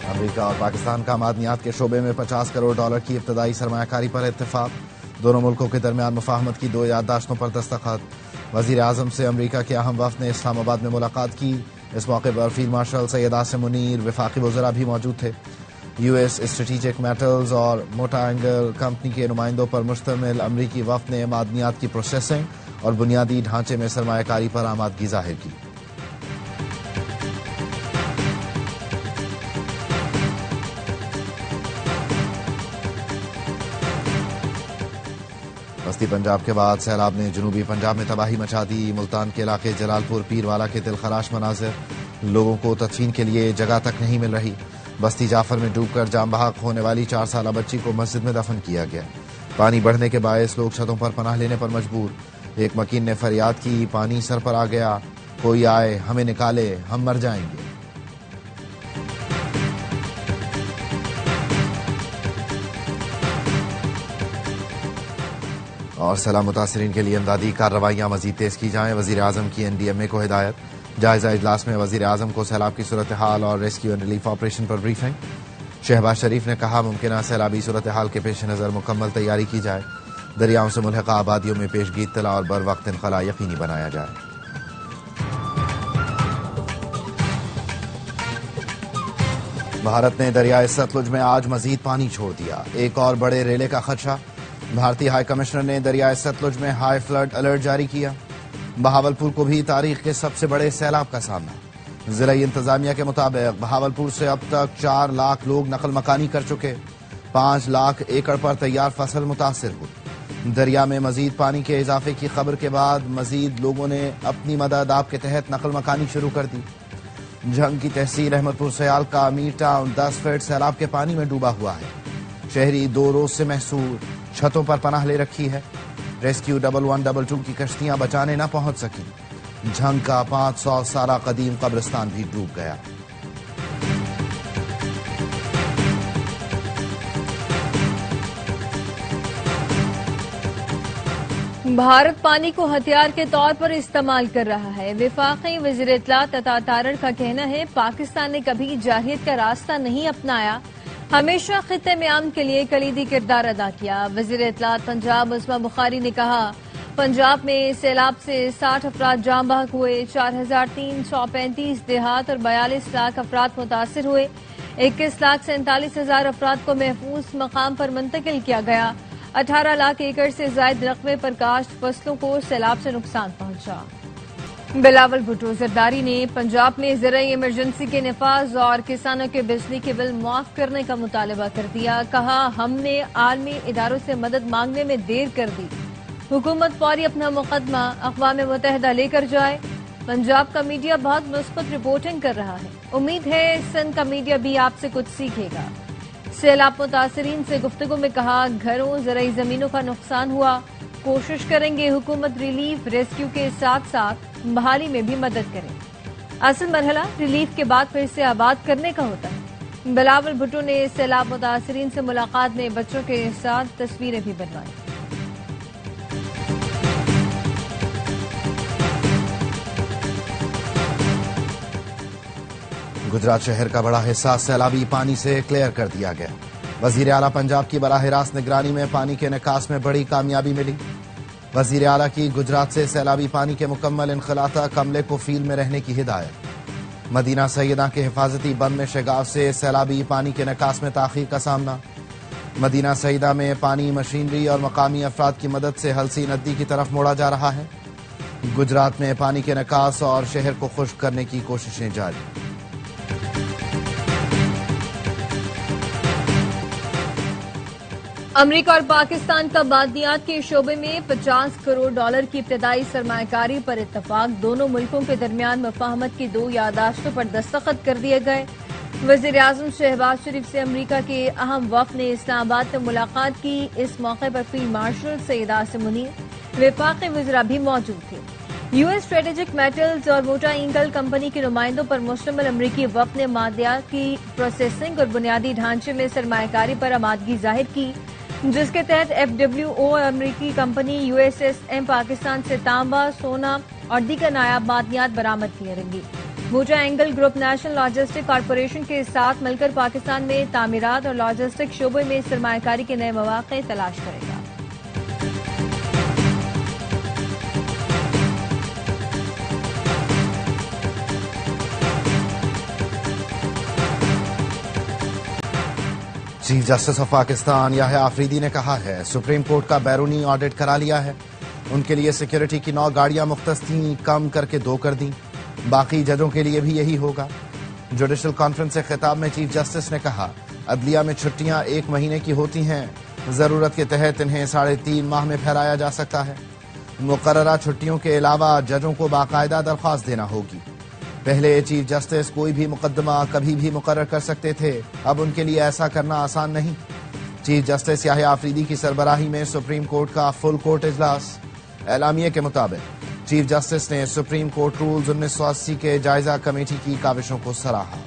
امریکہ اور پاکستان کا معدنیات کے شعبے میں $50 کروڑ کی ابتدائی سرمایہ کاری پر اتفاق، دونوں ملکوں کے درمیان مفاہمت کی 2 یادداشتوں پر دستخط۔ وزیر اعظم سے امریکہ کے اہم وفد نے اسلام آباد میں ملاقات کی۔ اس موقع پر فیلڈ مارشل سید عاصم منیر، وفاقی وزراء بھی موجود تھے۔ یو ایس اسٹریٹجک میٹلز اور موٹا اینگل کمپنی کے نمائندوں پر مشتمل امریکی وفد نے معدنیات کی پروسیسنگ اور بنیادی ڈھانچے میں سرمایہ کاری پر آمادگی ظاہر کی۔ وسطی پنجاب کے بعد سیلاب نے جنوبی پنجاب میں تباہی مچا دی۔ ملتان کے علاقے جلال پور پیروالا کے دلخراش مناظر، لوگوں کو تدفین کے لیے جگہ تک نہیں مل رہی۔ بستی جعفر میں ڈوب کر جاں بحق ہونے والی 4 سالہ بچی کو مسجد میں دفن کیا گیا۔ پانی بڑھنے کے باعث لوگ چھتوں پر پناہ لینے پر مجبور۔ ایک مکین نے فریاد کی، پانی سر پر آ گیا، کوئی آئے ہمیں نکالے، ہم مر جائیں گے۔ اور سیلاب متاثرین کے لیے امدادی کارروائیاں مزید تیز کی جائیں، وزیر اعظم کی NDMA کو ہدایت۔ جائزہ اجلاس میں وزیر اعظم کو سیلاب کی صورتحال اور ریسکیو اینڈ ریلیف آپریشن پر بریفنگ۔ شہباز شریف نے کہا ممکنہ سیلابی صورتحال کے پیش نظر مکمل تیاری کی جائے، دریاؤں سے ملحقہ آبادیوں میں پیشگی اطلاع اور بروقت انخلاء یقینی بنایا جائے۔ بھارت نے دریائے ستلج میں آج مزید پانی چھوڑ دیا، ایک اور بڑے ریلے کا خدشہ۔ بھارتی ہائی کمشنر نے دریائے ستلج میں ہائی فلڈ الرٹ جاری کیا۔ بہاولپور کو بھی تاریخ کے سب سے بڑے سیلاب کا سامنا۔ ضلعی انتظامیہ کے مطابق بہاولپور سے اب تک 4 لاکھ لوگ نقل مکانی کر چکے، 5 لاکھ ایکڑ پر تیار فصل متاثر ہوئی۔ دریا میں مزید پانی کے اضافے کی خبر کے بعد مزید لوگوں نے اپنی مدد آپ کے تحت نقل مکانی شروع کر دی۔ جھنگ کی تحصیل احمد پور سیال کا میر ٹاؤن 10 فٹ سیلاب کے پانی میں ڈوبا ہوا ہے۔ شہری 2 روز سے محصور، چھتوں پر پناہ لے رکھی ہے۔ ریسکیو 1112 کی کشتیاں بچانے نہ پہنچ سکیں۔ جھنگ کا 500 سالہ قدیم قبرستان بھی ڈوب گیا۔ بھارت پانی کو ہتھیار کے طور پر استعمال کر رہا ہے۔ وفاقی وزیر اطلاعات عطا تارڑ کا کہنا ہے پاکستان نے کبھی جارحیت کا راستہ نہیں اپنایا، ہمیشہ خطے میں امن کے لیے کلیدی کردار ادا کیا۔ وزیر اطلاعات پنجاب عظمیٰ بخاری نے کہا پنجاب میں سیلاب سے 60 افراد جاں بحق ہوئے، 4335 دیہات اور 42 لاکھ افراد متاثر ہوئے، 21,47,000 افراد کو محفوظ مقام پر منتقل کیا گیا، 18 لاکھ ایکڑ سے زائد رقبے پر کاشت فصلوں کو سیلاب سے نقصان پہنچا۔ بلاول بھٹو زرداری نے پنجاب میں زرعی ایمرجنسی کے نفاذ اور کسانوں کے بجلی کے بل معاف کرنے کا مطالبہ کر دیا۔ کہا ہم نے عالمی اداروں سے مدد مانگنے میں دیر کر دی، حکومت فوری اپنا مقدمہ اقوام متحدہ لے کر جائے۔ پنجاب کا میڈیا بہت مثبت رپورٹنگ کر رہا ہے، امید ہے سندھ کا میڈیا بھی آپ سے کچھ سیکھے گا۔ سیلاب متاثرین سے گفتگو میں کہا گھروں زرعی زمینوں کا نقصان ہوا، کوشش کریں گے حکومت ریلیف ریسکیو کے ساتھ ساتھ بحالی میں بھی مدد کرے۔ اصل مرحلہ ریلیف کے بعد پھر سے آباد کرنے کا ہوتا ہے۔ بلاول بھٹو نے سیلاب متاثرین سے ملاقات میں بچوں کے ساتھ تصویریں بھی بنوائی۔ گجرات شہر کا بڑا حصہ سیلابی پانی سے کلیئر کر دیا گیا۔ وزیر اعلیٰ پنجاب کی براہ راست نگرانی میں پانی کے نکاس میں بڑی کامیابی ملی۔ وزیر اعلیٰ کی گجرات سے سیلابی پانی کے مکمل انخلاء تک عملے کو فیلڈ میں رہنے کی ہدایت۔ مدینہ سیدہ کے حفاظتی بند میں شگاف سے سیلابی پانی کے نکاس میں تاخیر کا سامنا۔ مدینہ سیدہ میں پانی مشینری اور مقامی افراد کی مدد سے ہلسی ندی کی طرف موڑا جا رہا ہے۔ گجرات میں پانی کے نکاس اور شہر کو خشک کرنے کی کوششیں جاری۔ امریکہ اور پاکستان کا معدنیات کے شعبے میں $50 کروڑ کی ابتدائی سرمایہ کاری پر اتفاق، دونوں ملکوں کے درمیان مفاہمت کی 2 یادداشتوں پر دستخط کر دیے گئے۔ وزیر اعظم شہباز شریف سے امریکہ کے اہم وفد نے اسلام آباد میں ملاقات کی۔ اس موقع پر فیلڈ مارشل سید عاصم منیر، وفاقی وزراء بھی موجود تھے۔ یو ایس اسٹریٹجک میٹلز اور موٹا اینگل کمپنی کے نمائندوں پر مشتمل امریکی وفد نے معدنیات کی پروسیسنگ اور بنیادی ڈھانچے میں سرمایہ کاری پر آمادگی ظاہر کی، جس کے تحت FWO امریکی کمپنی USSM پاکستان سے تانبا، سونا اور دیگر نایاب معدنیات برآمد کی جائیں گی۔ موجا angle group national logistic corporation کے ساتھ مل کر پاکستان میں تعمیرات اور لاجسٹک شعبے میں سرمایہ کاری کے نئے مواقع تلاش کرے گا۔ چیف جسٹس آف پاکستان یحییٰ آفریدی نے کہا ہے سپریم کورٹ کا بیرونی آڈٹ کرا لیا ہے، ان کے لیے سیکیورٹی کی 9 گاڑیاں مختص تھیں، کم کر کے 2 کر دیں، باقی ججوں کے لیے بھی یہی ہوگا۔ جوڈیشل کانفرنس سے خطاب میں چیف جسٹس نے کہا عدلیہ میں چھٹیاں 1 مہینے کی ہوتی ہیں، ضرورت کے تحت انہیں 3.5 ماہ میں پھیلایا جا سکتا ہے۔ مقررہ چھٹیوں کے علاوہ ججوں کو باقاعدہ درخواست دینا ہوگی۔ پہلے چیف جسٹس کوئی بھی مقدمہ کبھی بھی مقرر کر سکتے تھے، اب ان کے لیے ایسا کرنا آسان نہیں۔ چیف جسٹس یحییٰ آفریدی کی سربراہی میں سپریم کورٹ کا فل کورٹ اجلاس۔ اعلامیے کے مطابق چیف جسٹس نے سپریم کورٹ رولز 1980 کے جائزہ کمیٹی کی کاوشوں کو سراہا۔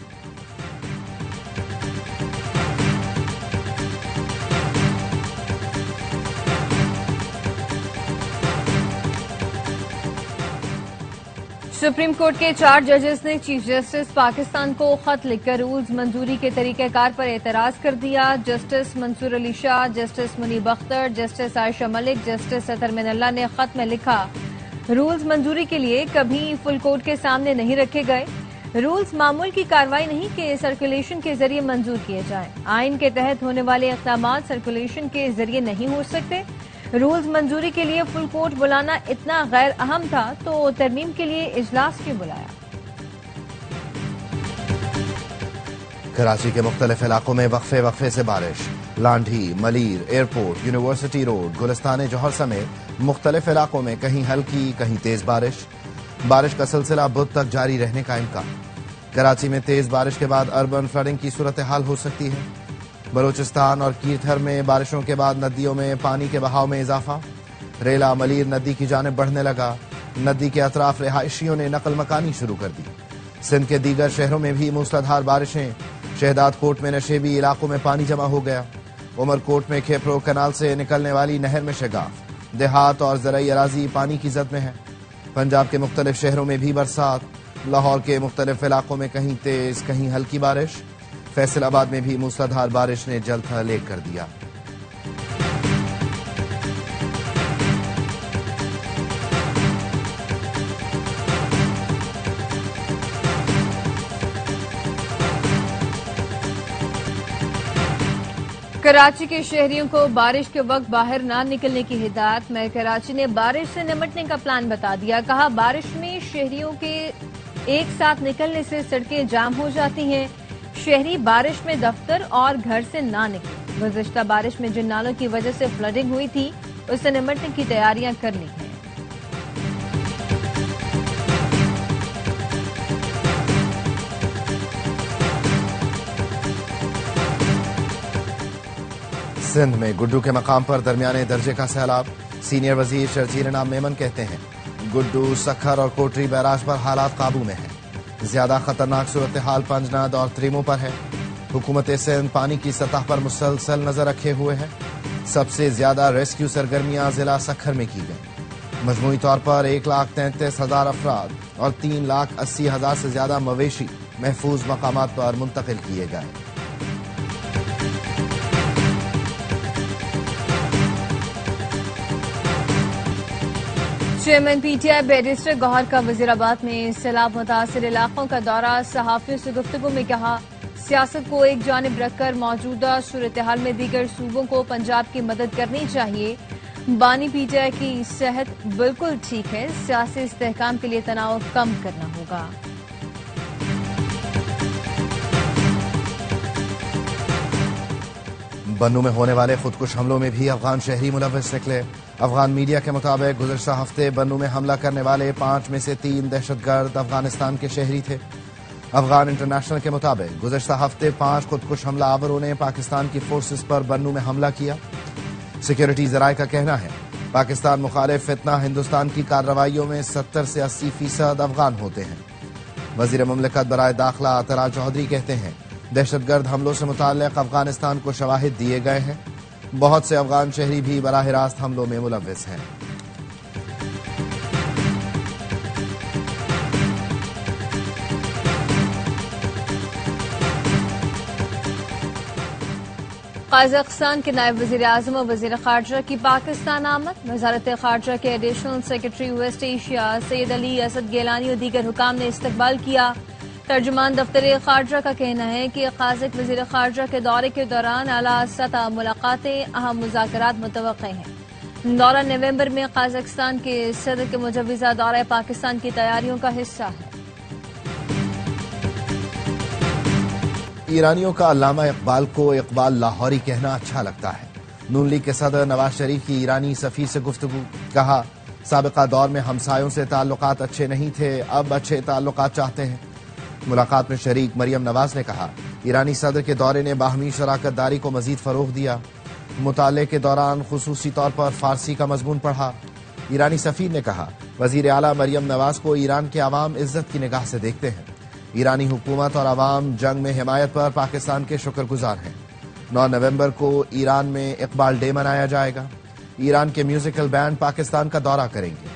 سپریم کورٹ کے 4 ججز نے چیف جسٹس پاکستان کو خط لکھ کر رولز منظوری کے طریقہ کار پر اعتراض کر دیا۔ جسٹس منصور علی شاہ، جسٹس منیب اختر، جسٹس عائشہ ملک، جسٹس اطہر من اللہ نے خط میں لکھا رولز منظوری کے لیے کبھی فل کورٹ کے سامنے نہیں رکھے گئے۔ رولز معمول کی کارروائی نہیں کہ سرکولیشن کے ذریعے منظور کیے جائیں۔ آئین کے تحت ہونے والے اقدامات سرکولیشن کے ذریعے نہیں ہو سکتے۔ رولز منظوری کے لیے فل کورٹ بلانا اتنا غیر اہم تھا تو ترمیم کے لیے اجلاس کیوں بلایا؟ کراچی کے مختلف علاقوں میں وقفے سے بارش۔ Landhi, Malir, airport, university road, Gulistan Jauhar سمیت مختلف علاقوں میں کہیں ہلکی کہیں تیز بارش کا سلسلہ بدھ تک جاری رہنے کا امکان۔ کراچی میں تیز بارش کے بعد اربن فلڈنگ کی صورتحال ہو سکتی ہے۔ بلوچستان اور کیرتھر میں بارشوں کے بعد ندیوں میں پانی کے بہاؤ میں اضافہ۔ ریلا ملیر ندی کی جانب بڑھنے لگا، ندی کے اطراف رہائشیوں نے نقل مکانی شروع کر دی۔ سندھ کے دیگر شہروں میں بھی موسلادھار بارشیں، شہداد کوٹ میں نشیبی علاقوں میں پانی جمع ہو گیا۔ عمر کوٹ میں کھیپرو کینال سے نکلنے والی نہر میں شگاف، دیہات اور زرعی اراضی پانی کی زد میں ہے۔ پنجاب کے مختلف شہروں میں بھی برسات، لاہور کے مختلف علاقوں میں کہیں تیز کہیں ہلکی بارش۔ فیصل آباد میں بھی موسلادھار بارش نے جل تھل ایک کر دیا۔ کراچی کے شہریوں کو بارش کے وقت باہر نہ نکلنے کی ہدایت۔ میئر کراچی نے بارش سے نمٹنے کا پلان بتا دیا۔ کہا بارش میں شہریوں کے ایک ساتھ نکلنے سے سڑکیں جام ہو جاتی ہیں، شہری بارش میں دفتر اور گھر سے نہ نکلے۔ گزشتہ بارش میں جن نالوں کی وجہ سے فلڈنگ ہوئی تھی اس سے نمٹنے کی تیاریاں کر لی ہیں۔ سندھ میں گڈو کے مقام پر درمیانے درجے کا سیلاب۔ سینئر وزیر شرجیل انعام میمن کہتے ہیں گڈو، سکھر اور کوٹری بیراج پر حالات قابو میں ہیں۔ زیادہ خطرناک صورتحال پنجند اور تریمو پر ہے۔ حکومت سندھ پانی کی سطح پر مسلسل نظر رکھے ہوئے ہے۔ سب سے زیادہ ریسکیو سرگرمیاں ضلع سکھر میں کی گئیں۔ مجموعی طور پر 1,33,000 افراد اور 3,80,000 سے زیادہ مویشی محفوظ مقامات پر منتقل کیے گئے۔ Chairman P T I barrister Gohar کا وزیرآباد میں سیلاب متاثر علاقوں کا دورہ۔ صحافیوں سے گفتگو میں کہا سیاست کو ایک جانب رکھ کر موجودہ صورتحال میں دیگر صوبوں کو پنجاب کی مدد کرنی چاہیے۔ بانی پی ٹی آئی کی صحت بالکل ٹھیک ہے، سیاسی استحکام کے لیے تناؤ کم کرنا ہوگا۔ بنوں میں ہونے والے خودکش حملوں میں بھی افغان شہری ملوث نکلے۔ افغان میڈیا کے مطابق گزشتہ ہفتے بنوں میں حملہ کرنے والے 5 میں سے 3 دہشت گرد افغانستان کے شہری تھے۔ افغان انٹرنیشنل کے مطابق گزشتہ ہفتے 5 خودکش حملہ آوروں نے پاکستان کی فورسز پر بنوں میں حملہ کیا۔ سیکیورٹی ذرائع کا کہنا ہے پاکستان مخالف فتنہ ہندوستان کی کارروائیوں میں 70 سے 80% افغان ہوتے ہیں۔ وزیر مملکت برائے داخلہ طلعہ چودھری کہتے ہیں دہشت گرد حملوں سے متعلق افغانستان کو شواہد دیے گئے ہیں، بہت سے افغان شہری بھی براہ راست حملوں میں ملوث ہیں۔ قازقستان کے نائب وزیر اعظم و وزیر خارجہ کی پاکستان آمد. وزارت خارجہ کے ایڈیشنل سیکرٹری ویسٹ ایشیا سید علی اسد گیلانی اور دیگر حکام نے استقبال کیا. ترجمان دفتر خارجہ کا کہنا ہے کہ قازق وزیر خارجہ کے دورے کے دوران اعلیٰ سطح ملاقاتیں اہم مذاکرات متوقع ہیں. دورہ نومبر میں قازقستان کے صدر کے مجوزہ دورہ پاکستان کی تیاریوں کا حصہ ہے. ایرانیوں کا علامہ اقبال کو اقبال لاہوری کہنا اچھا لگتا ہے. نون لیگ کے صدر نواز شریف کی ایرانی سفیر سے گفتگو. کہا سابقہ دور میں ہمسایوں سے تعلقات اچھے نہیں تھے، اب اچھے تعلقات چاہتے ہیں. ملاقات میں شریک مریم نواز نے کہا ایرانی صدر کے دورے نے باہمی شراکت داری کو مزید فروغ دیا. مطالعے کے دوران خصوصی طور پر فارسی کا مضمون پڑھا. ایرانی سفیر نے کہا وزیر اعلیٰ مریم نواز کو ایران کے عوام عزت کی نگاہ سے دیکھتے ہیں. ایرانی حکومت اور عوام جنگ میں حمایت پر پاکستان کے شکر گزار ہیں. 9 نومبر کو ایران میں اقبال ڈے منایا جائے گا. ایران کے میوزیکل بینڈ پاکستان کا دورہ کریں گے.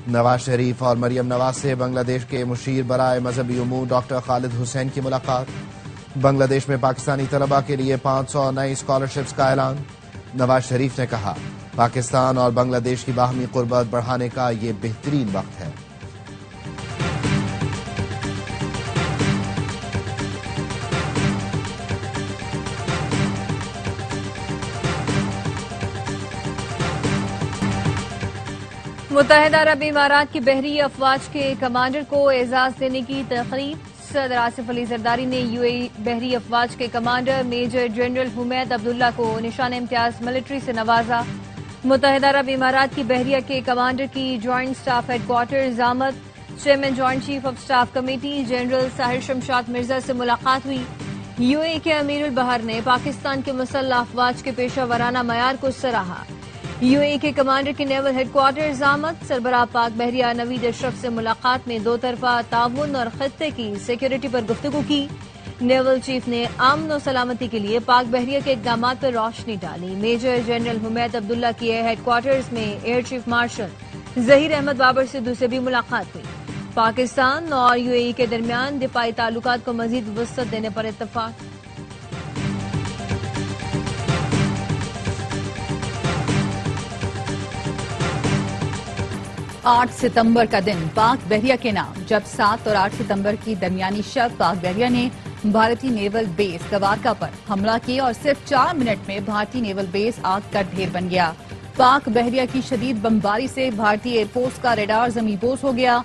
نواز شریف اور مریم نواز سے بنگلہ دیش کے مشیر برائے مذہبی امور ڈاکٹر خالد حسین کی ملاقات. بنگلہ دیش میں پاکستانی طلباء کے لیے 500 نئی اسکالرشپس کا اعلان. نواز شریف نے کہا پاکستان اور بنگلہ دیش کی باہمی قربت بڑھانے کا یہ بہترین وقت ہے. متحدہ عرب امارات کی بحری افواج کے کمانڈر کو اعزاز دینے کی تقریب. صدر آصف علی زرداری نے یو اے بحری افواج کے کمانڈر میجر جنرل حمید عبداللہ کو نشان امتیاز ملٹری سے نوازا. متحدہ عرب امارات کی بحریہ کے کمانڈر کی جوائنٹ سٹاف ہیڈ کوارٹرز آمد. Chairman joint chief of staff committee general Sahir Shamshad Mirza سے ملاقات ہوئی. یو اے کے امیر البحر نے پاکستان کے مسلح افواج کے پیشہ ورانہ معیار کو سراہا. یو اے کے کمانڈر کی نیول ہیڈ کوارٹرز آمد. سربراہ پاک بحریہ نوید اشرف سے ملاقات میں دو طرفہ تعاون اور خطے کی سیکیورٹی پر گفتگو کی. نیول چیف نے امن و سلامتی کے لیے پاک بحریہ کے اقدامات پر روشنی ڈالی. میجر جنرل حمید عبداللہ کی ہیڈ کوارٹرز میں air chief marshal Zaheer Ahmed Babar Sidhu سے بھی ملاقات ہوئی. پاکستان اور یو اے کے درمیان دفاعی تعلقات کو مزید وسعت دینے پر اتفاق. 8 ستمبر کا دن پاک بحریہ کے نام. جب 7 اور 8 ستمبر کی درمیانی شب پاک بحریہ نے بھارتی نیول بیس گوارکا پر حملہ کیا اور صرف 4 منٹ میں بھارتی نیول بیس آگ کا ڈھیر بن گیا. پاک بحریہ کی شدید بمباری سے بھارتی ایئر فورس کا ریڈار زمیں بوس ہو گیا.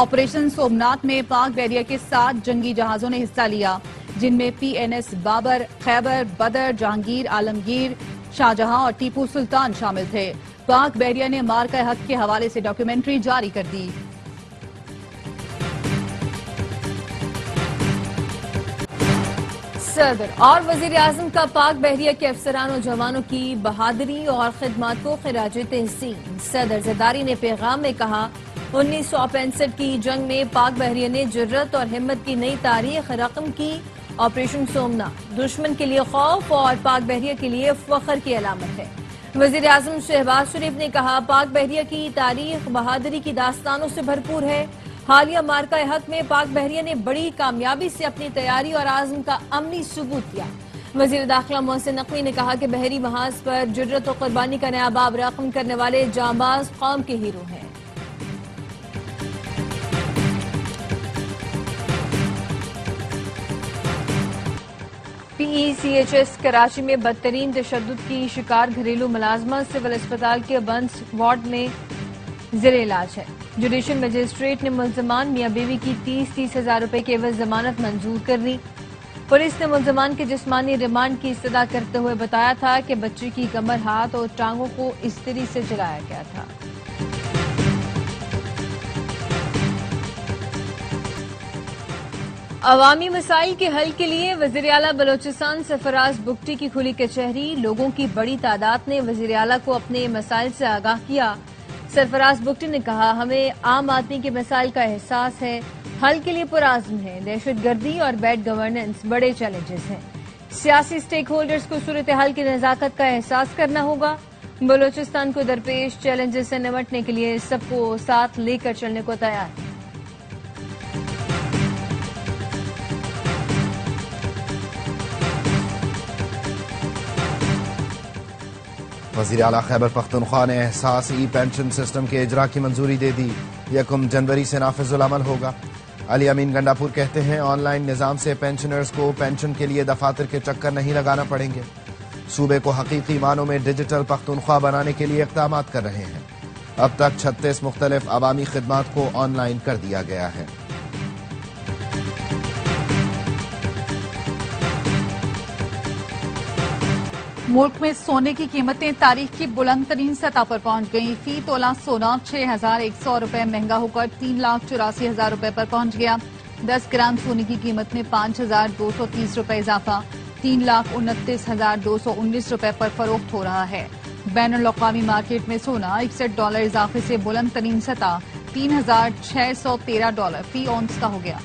آپریشن سومنات میں پاک بحریہ کے 7 جنگی جہازوں نے حصہ لیا، جن میں PNS بابر، خیبر، بدر، جہانگیر، عالمگیر، شاہجہاں اور ٹیپو سلطان شامل تھے. پاک بحریہ نے مارکہ حق کے حوالے سے ڈاکیومنٹری جاری کر دی. صدر اور وزیر اعظم کا پاک بحریہ کے افسران و جوانوں کی بہادری اور خدمات کو خراج تحسین. صدر زرداری نے پیغام میں کہا 1965 کی جنگ میں پاک بحریہ نے جرت اور ہمت کی نئی تاریخ رقم کی. آپریشن سومنات دشمن کے لیے خوف اور پاک بحریہ کے لیے فخر کی علامت ہے. وزیر اعظم شہباز شریف نے کہا پاک بحریہ کی تاریخ بہادری کی داستانوں سے بھرپور ہے. حالیہ مارکہ حق میں پاک بحریہ نے بڑی کامیابی سے اپنی تیاری اور عزم کا عملی ثبوت دیا. وزیر داخلہ محسن نقوی نے کہا کہ بحری محاذ پر جرت و قربانی کا نیا باب رقم کرنے والے جانباز قوم کے ہیرو ہیں. PECHS کراچی میں بدترین تشدد کی شکار گھریلو ملازمت سول اسپتال کے بنس وارڈ میں زیر علاج ہے. جوڈیشل مجسٹریٹ نے ملزمان میاں بیوی کی 30 ہزار روپے کے عوض ضمانت منظور کر لی. پولیس نے ملزمان کے جسمانی ریمانڈ کی استدعا کرتے ہوئے بتایا تھا کہ بچے کی کمر، ہاتھ اور ٹانگوں کو استری سے جلایا گیا تھا. عوامی مسائل کے حل کے لیے وزیر اعلیٰ بلوچستان سرفراز بگٹی کی کھلی کچہری. لوگوں کی بڑی تعداد نے وزیر اعلیٰ کو اپنے مسائل سے آگاہ کیا. سرفراز بگٹی نے کہا ہمیں عام آدمی کے مسائل کا احساس ہے، حل کے لیے پرعزم ہے. دہشت گردی اور بیڈ گورننس بڑے چیلنجز ہیں. سیاسی سٹیک ہولڈرز کو صورتحال کی نزاکت کا احساس کرنا ہوگا. بلوچستان کو درپیش چیلنجز سے نمٹنے کے لیے سب کو ساتھ لے کر چلنے کو تیار ہے. وزیر اعلیٰ خیبر پختونخوا نے احساس ای پینشن سسٹم کے اجرا کی منظوری دے دی، 1 جنوری سے نافذ العمل ہوگا۔ علی امین گنڈاپور کہتے ہیں آن لائن نظام سے پینشنرز کو پینشن کے لیے دفاتر کے چکر نہیں لگانا پڑیں گے۔ صوبے کو حقیقی معنوں میں ڈیجیٹل پختونخوا بنانے کے لیے اقدامات کر رہے ہیں۔ اب تک 36 مختلف عوامی خدمات کو آن لائن کر دیا گیا ہے۔ ملک میں سونے کی قیمتیں تاریخ کی بلند ترین سطح پر پہنچ گئیں۔ فی تولہ سونا 6,100 روپے مہنگا ہو کر 3,84,000 روپے پر پہنچ گیا۔ 10 گرام سونے کی قیمت میں 5,230 روپے اضافہ 3,29,219 روپے پر فروخت ہو رہا ہے۔ بین الاقوامی مارکیٹ میں سونا $61 اضافے سے بلند ترین سطح $3,613 فی اونس کا ہو گیا۔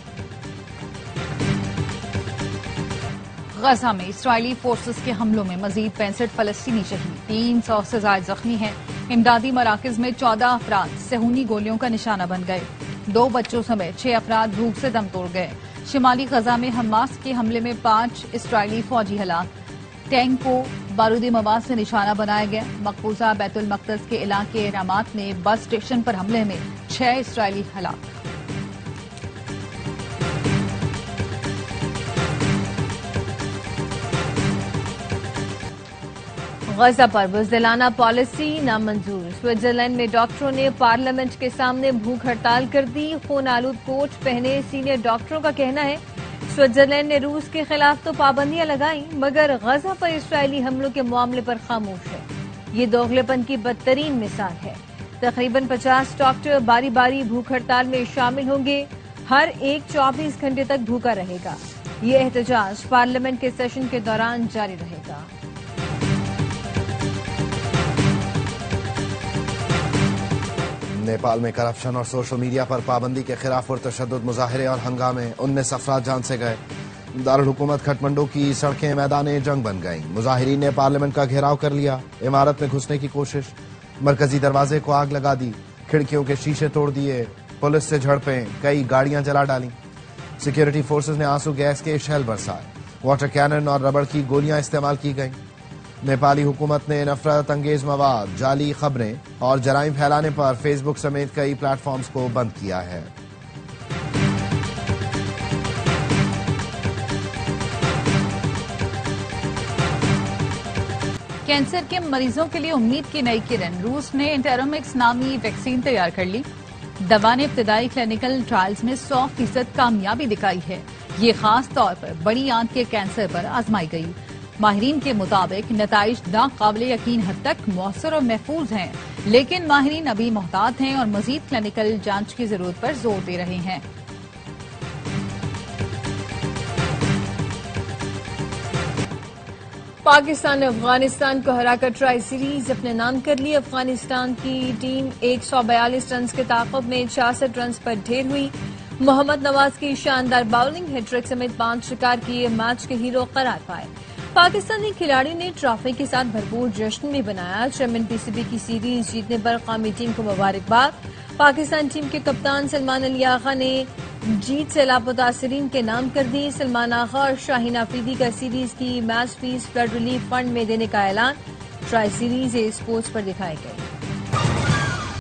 غزہ میں اسرائیلی فورسز کے حملوں میں مزید 65 فلسطینی شہید، 300 سے زائد زخمی ہیں۔ امدادی مراکز میں 14 افراد صہیونی گولیوں کا نشانہ بن گئے، 2 بچوں سمیت 6 افراد بھوک سے دم توڑ گئے۔ شمالی غزہ میں حماس کے حملے میں 5 اسرائیلی فوجی ہلاک، ٹینک کو بارودی مواد سے نشانہ بنایا گیا۔ مقبوضہ بیت المقدس کے علاقے رامات میں بس اسٹیشن پر حملے میں 6 اسرائیلی ہلاک۔ غزہ پر بزدلانہ پالیسی نامنظور، سوئٹزرلینڈ میں ڈاکٹروں نے پارلیمنٹ کے سامنے بھوک ہڑتال کر دی۔ خون آلود کوٹ پہنے سینئر ڈاکٹروں کا کہنا ہے سوئٹزرلینڈ نے روس کے خلاف تو پابندیاں لگائیں مگر غزہ پر اسرائیلی حملوں کے معاملے پر خاموش ہے۔ یہ دوغلے پن کی بدترین مثال ہے۔ تقریباً 50 ڈاکٹر باری باری بھوک ہڑتال میں شامل ہوں گے، ہر ایک 24 گھنٹے تک بھوکا رہے گا۔ یہ احتجاج پارلیمنٹ کے سیشن کے دوران جاری رہے گا۔ نیپال میں کرپشن اور سوشل میڈیا پر پابندی کے خلاف پرتشدد مظاہرے اور ہنگامے، 19 افراد جان سے گئے۔ دارالحکومت کھٹمنڈو کی سڑکیں میدان جنگ بن گئیں۔ مظاہرین نے پارلیمنٹ کا گھیراؤ کر لیا، عمارت میں گھسنے کی کوشش، مرکزی دروازے کو آگ لگا دی، کھڑکیوں کے شیشے توڑ دیے، پولیس سے جھڑپیں، کئی گاڑیاں جلا ڈالیں۔ سیکیورٹی فورسز نے آنسو گیس کے شیل برسائے، واٹر کینن اور ربڑ کی گولیاں استعمال کی گئیں۔ نیپالی حکومت نے نفرت انگیز مواد، جعلی خبریں اور جرائم پھیلانے پر فیس بک سمیت کئی پلیٹ فارمز کو بند کیا ہے۔ کینسر کے مریضوں کے لیے امید کی نئی کرن، روس نے انٹیرومکس نامی ویکسین تیار کر لی۔ دوا نے ابتدائی کلینکل ٹرائلز میں 100% کامیابی دکھائی ہے۔ یہ خاص طور پر بڑی آنت کے کینسر پر آزمائی گئی۔ ماہرین کے مطابق نتائج ناقابل یقین حد تک مؤثر اور محفوظ ہیں، لیکن ماہرین ابھی محتاط ہیں اور مزید کلینکل جانچ کی ضرورت پر زور دے رہے ہیں۔ پاکستان نے افغانستان کو ہرا کر ٹرائی سیریز اپنے نام کر لی۔ افغانستان کی ٹیم 142 رنز کے تعاقب میں 66 رنز پر ڈھیر ہوئی۔ محمد نواز کی شاندار باؤلنگ، ہیٹ ٹرک سمیت 5 شکار کیے میچ کے ہیرو قرار پائے۔ پاکستانی کھلاڑیوں نے ٹرافی کے ساتھ بھرپور جشن بھی بنایا۔ چیمپئن پی سی بی کی سیریز جیتنے پر قومی ٹیم کو مبارکباد۔ پاکستان ٹیم کے کپتان سلمان علی آغا نے جیت سے لاپتاثرین کے نام کر دی۔ سلمان آغا اور شاہین آفریدی کا سیریز کی match fees flood relief fund میں دینے کا اعلان۔ ٹرائی سیریز اسپورٹس پر دکھائے گئے۔